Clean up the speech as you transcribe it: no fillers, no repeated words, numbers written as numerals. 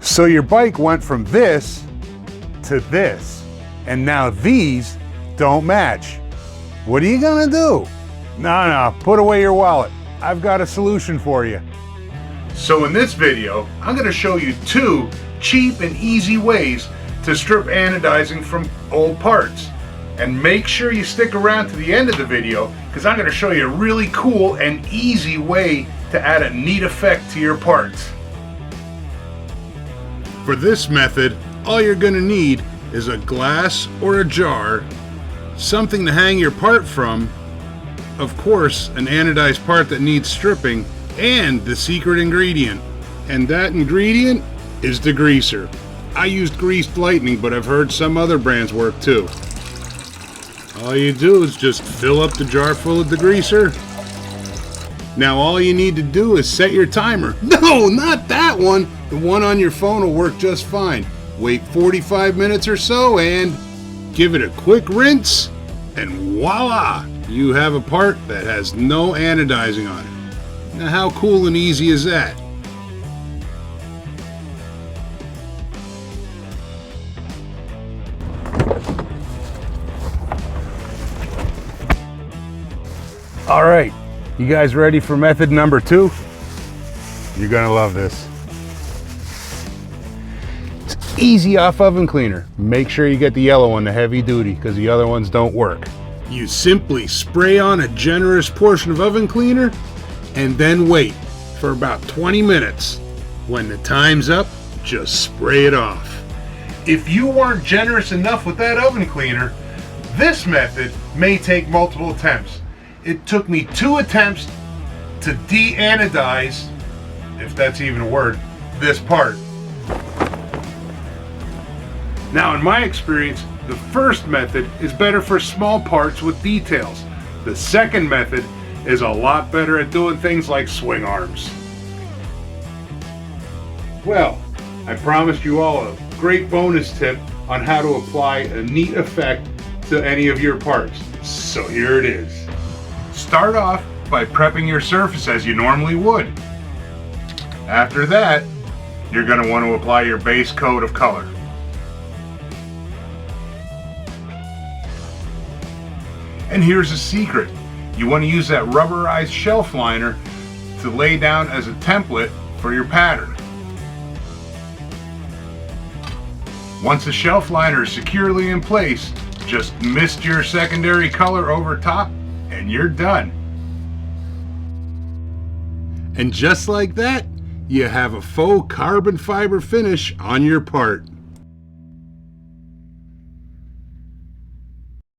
So your bike went from this to this, and now these don't match. What are you gonna do? No, put away your wallet. I've got a solution for you. So in this video, I'm gonna show you 2 cheap and easy ways to strip anodizing from old parts. And make sure you stick around to the end of the video, because I'm gonna show you a really cool and easy way to add a neat effect to your parts. For this method, all you're gonna need is a glass or a jar, something to hang your part from, of course an anodized part that needs stripping, and the secret ingredient. And that ingredient is degreaser. I used greased lightning, but I've heard some other brands work too. All you do is just fill up the jar full of degreaser. Now all you need to do is set your timer. No, not that one. The one on your phone will work just fine. Wait 45 minutes or so and give it a quick rinse, and voila! You have a part that has no anodizing on it. Now how cool and easy is that? All right, you guys ready for method number 2? You're gonna love this. It's easy off oven cleaner. Make sure you get the yellow one, the heavy duty, because the other ones don't work. You simply spray on a generous portion of oven cleaner and then wait for about 20 minutes. When the time's up, just spray it off. If you weren't generous enough with that oven cleaner, this method may take multiple attempts. It took me 2 attempts to de-anodize, if that's even a word, this part. Now in my experience, the first method is better for small parts with details. The second method is a lot better at doing things like swing arms. Well, I promised you all a great bonus tip on how to apply a neat effect to any of your parts. So here it is. Start off by prepping your surface as you normally would. After that, you're going to want to apply your base coat of color. And here's a secret. You want to use that rubberized shelf liner to lay down as a template for your pattern. Once the shelf liner is securely in place, just mist your secondary color over top and you're done. And just like that, you have a faux carbon fiber finish on your part.